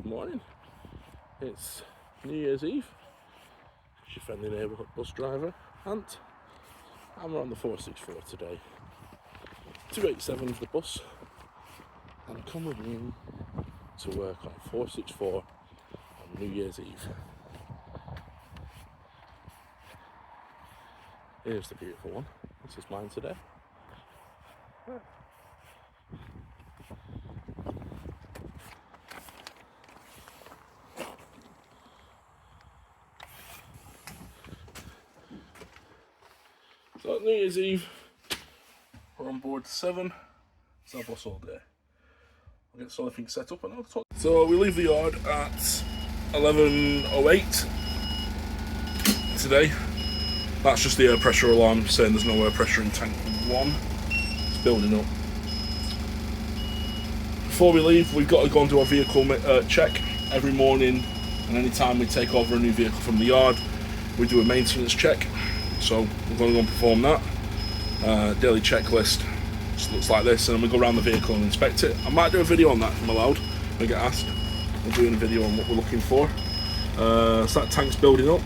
Good morning. It's New Year's Eve. It's your friendly neighbourhood bus driver, Ant. And we're on the 464 today. 287 for the bus. And coming in to work on 464 on New Year's Eve. Here's the beautiful one. This is mine today. So New Year's Eve, we're on board 7. It's our bus all day. I'll get everything set up and I'll talk. So we leave the yard at 11:08 today. That's just the air pressure alarm saying there's no air pressure in tank 1. It's building up. Before we leave, we've got to go and do our vehicle check every morning, and any time we take over a new vehicle from the yard, we do a maintenance check. So we're going to go and perform that. Daily checklist just looks like this, and then we go around the vehicle and inspect it. I might do a video on that if I'm allowed. We get asked. We're doing a video on what we're looking for. So that tank's building up.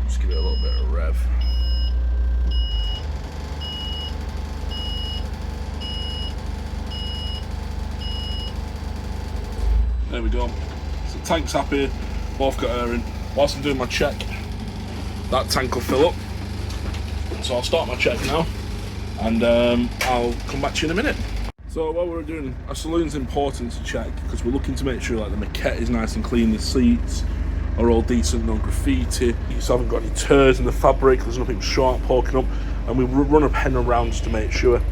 Just give it a little bit of rev. There we go. So the tank's happy. Both got air in. Whilst I'm doing my check, that tank will fill up. So I'll start my check now, and I'll come back to you in a minute. So while we're doing our saloon's important to check because we're looking to make sure like the maquette is nice and clean, the seats are all decent, no graffiti, so I haven't got any tears in the fabric, there's nothing sharp poking up, and we run a pen around just to make sure.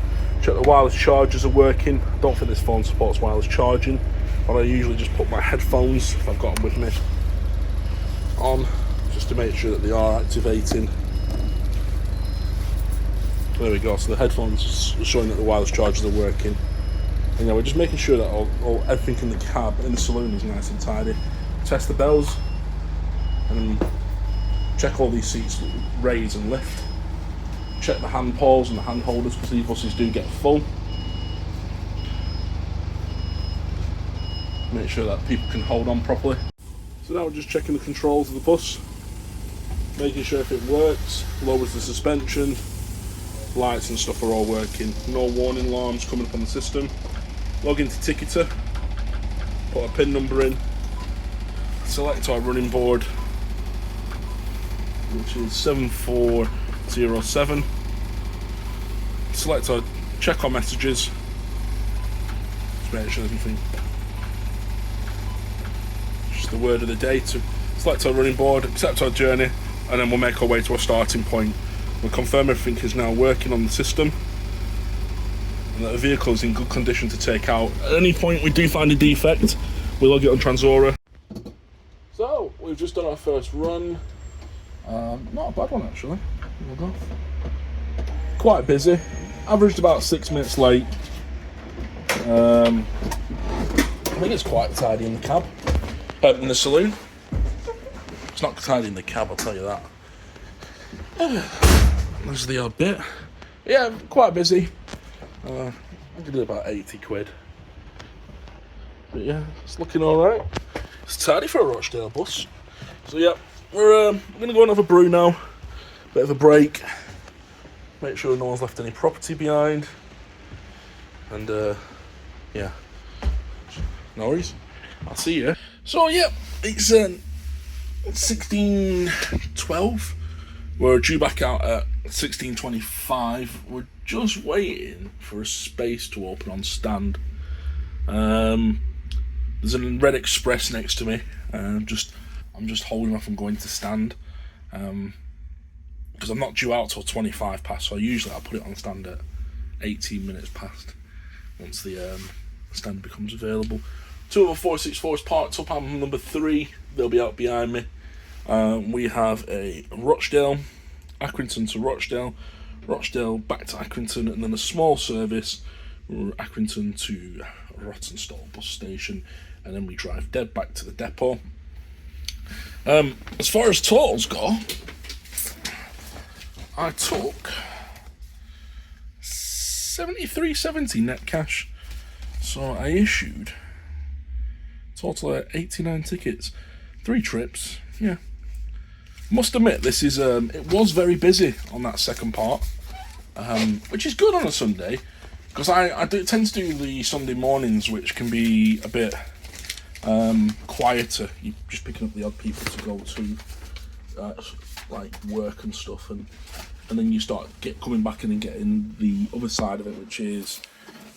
Check the wireless chargers are working. I don't think this phone supports wireless charging, but I usually just put my headphones, if I've got them with me, on just to make sure that they are activating. There we go, so the headphones are showing that the wireless chargers are working. And yeah, we're just making sure that everything in the cab, in the saloon, is nice and tidy. Test the bells, and check all these seats raise and lift. Check the hand pawls and the hand holders because these buses do get full. Make sure that people can hold on properly. So now we're just checking the controls of the bus, making sure if it works, lowers the suspension. Lights and stuff are all working. No warning alarms coming up on the system. Log into Ticketer, put a PIN number in, select our running board, which is 7407. Select our check our messages. Just make sure everything. Just the word of the day to select our running board, accept our journey, and then we'll make our way to our starting point. We'll confirm everything is now working on the system and that the vehicle is in good condition to take out. At any point we do find a defect, we'll log it on Transora. So, we've just done our first run. Not a bad one actually. We'll go. Quite busy. Averaged about 6 minutes late. I think it's quite tidy in the cab. In the saloon. It's not tidy in the cab, I'll tell you that. There's the odd bit. Yeah, quite busy. I could do about 80 quid. But yeah, it's looking alright. It's tidy for a Rochdale bus. So yeah, we're going to go and have a brew now. Bit of a break. Make sure no one's left any property behind. And yeah, no worries. I'll see you. So yeah, it's 16:12. We're due back out at 16:25. We're just waiting for a space to open on stand. There's a Red Express next to me. I'm just holding off from going to stand because I'm not due out till 25 past. So usually I put it on stand at 18 minutes past once the stand becomes available. 2 of the 464s parked up. I'm number 3. They'll be out behind me. We have a Rochdale, Accrington to Rochdale, Rochdale back to Accrington, and then a small service, Accrington to Rawtenstall bus station, and then we drive dead back to the depot. As far as totals go, I took 73.70 net cash, so I issued Total of 89 tickets, 3 trips. Yeah, must admit this is it was very busy on that second part, which is good on a Sunday, because I do tend to do the Sunday mornings, which can be a bit quieter. You're just picking up the odd people to go to like work and stuff, and then you start coming back in and getting the other side of it, which is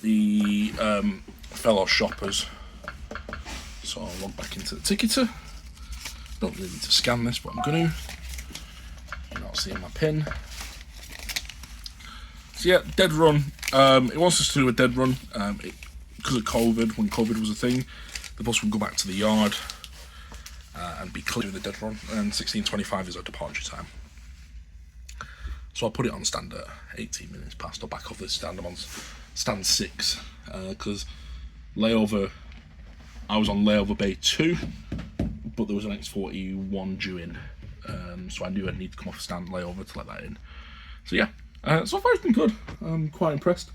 the fellow shoppers. So I'll log back into the ticketer. Don't really need to scan this, but I'm going to. You're not seeing my pin. So yeah, dead run. It wants us to do a dead run because of COVID. When COVID was a thing, the bus would go back to the yard and be clear of the dead run, and 16:25 is our departure time. So I'll put it on stand at 18 minutes past. I'll back off this stand. I'm on stand 6 because layover. I was on layover bay 2, but there was an X41 due in, so I knew I'd need to come off stand layover to let that in. So yeah, so far it's been good. I'm quite impressed.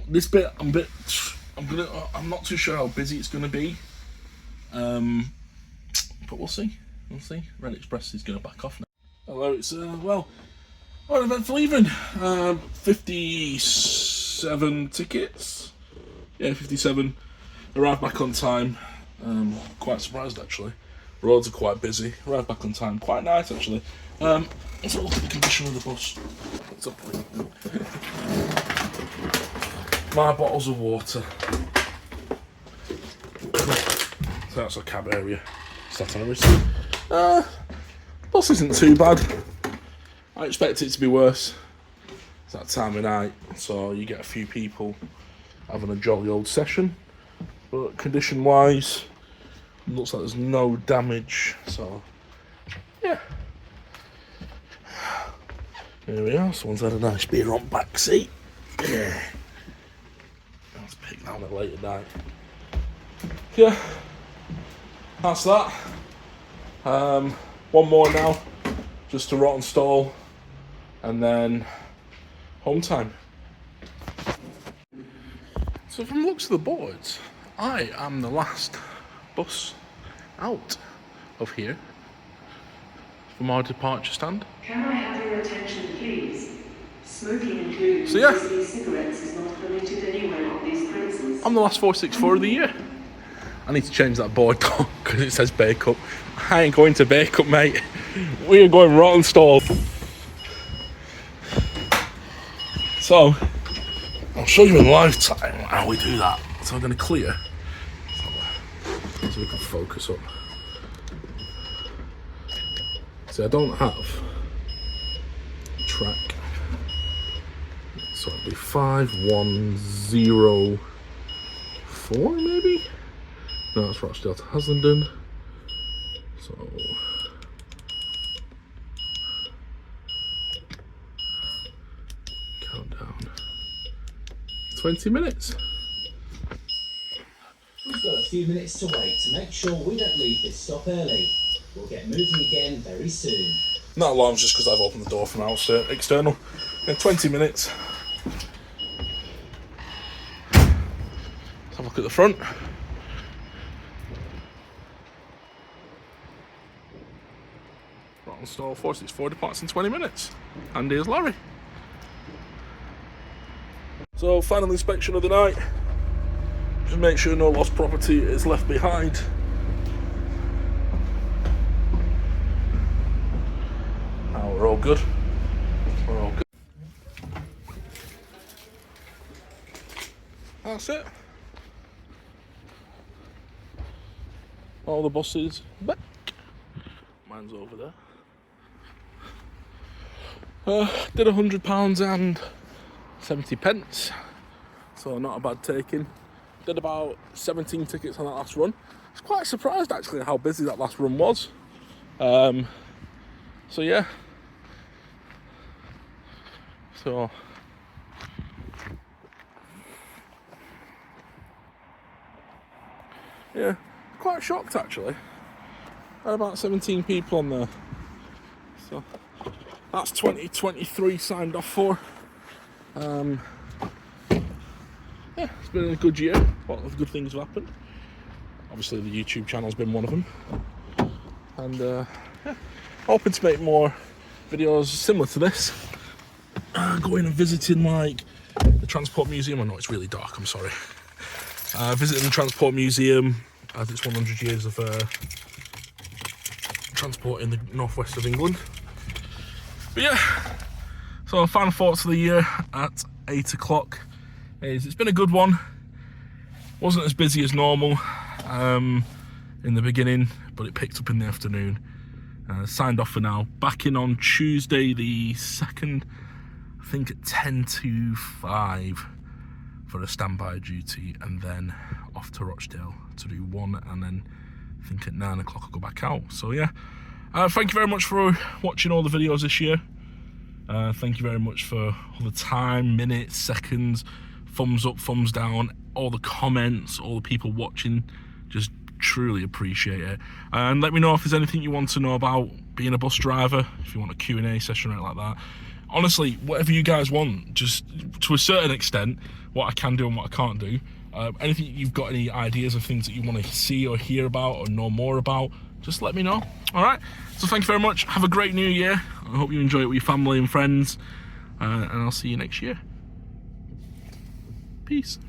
This bit, I'm not too sure how busy it's gonna be, but we'll see. We'll see. Red Express is gonna back off now. Hello, it's well, what event for leaving? 57 tickets. Yeah, 57. Arrived back on time. Quite surprised actually. Roads are quite busy. Arrived back on time. Quite nice actually. Let's have a look at the condition of the bus. What's up? My bottles of water. So that's our cab area. Sat on a receipt. Bus isn't too bad. I expect it to be worse. It's that time of night, so you get a few people having a jolly old session. But condition wise, looks like there's no damage, so yeah. There we are, someone's had a nice beer on back seat. Yeah. I'll have to pick that one at later night. Yeah, that's that. One more now, just to Rotten Stall, and then home time. So from the looks of the boards, I am the last bus out of here from our departure stand. Can I have your attention, please? Smoking, including So cigarettes, is not permitted anywhere on these premises. I'm the last 464 of the year. I need to change that board though, because it says Bake Up. I ain't going to Bake Up, mate. We are going Rotten Stall. So, I'll show you in live time how we do that. So I'm going to clear, so we can focus up. See, I don't have track, so it'll be 5104 maybe? No, that's Rochdale to Haslingden. So countdown 20 minutes. We've got a few minutes to wait to make sure we don't leave this stop early. We'll get moving again very soon. That alarm's just because I've opened the door from house external. In 20 minutes. Let's have a look at the front. Rotten Stall 464 departs in 20 minutes. And here's Larry. So, final inspection of the night. Just make sure no lost property is left behind. Now we're all good. We're all good. That's it. All the buses back. Mine's over there. Did £100 and 70 pence. So not a bad taking. Did about 17 tickets on that last run. I was quite surprised actually how busy that last run was. So yeah. So yeah, quite shocked actually. Had about 17 people on there. So that's 2023 signed off for. Yeah, it's been a good year. A lot of good things have happened. Obviously the YouTube channel's been one of them. And yeah, hoping to make more videos similar to this. Going and visiting like the Transport Museum. I know it's really dark, I'm sorry. Visiting the Transport Museum as it's 100 years of transport in the northwest of England. But yeah, so final thoughts of the year at 8 o'clock is it's been a good one. Wasn't as busy as normal in the beginning, but it picked up in the afternoon. Signed off for now. Back in on Tuesday the 2nd, I think at 10 to 5 for a standby duty, and then off to Rochdale to do one, and then I think at 9 o'clock I'll go back out. So yeah, thank you very much for watching all the videos this year. Thank you very much for all the time, minutes, seconds, thumbs up, thumbs down, all the comments, all the people watching. Just truly appreciate it. And let me know if there's anything you want to know about being a bus driver, if you want a Q&A session or anything like that. Honestly, whatever you guys want, just to a certain extent, what I can do and what I can't do. Anything you've got, any ideas of things that you want to see or hear about or know more about, just let me know. All right, so thank you very much. Have a great new year. I hope you enjoy it with your family and friends, and I'll see you next year. Peace.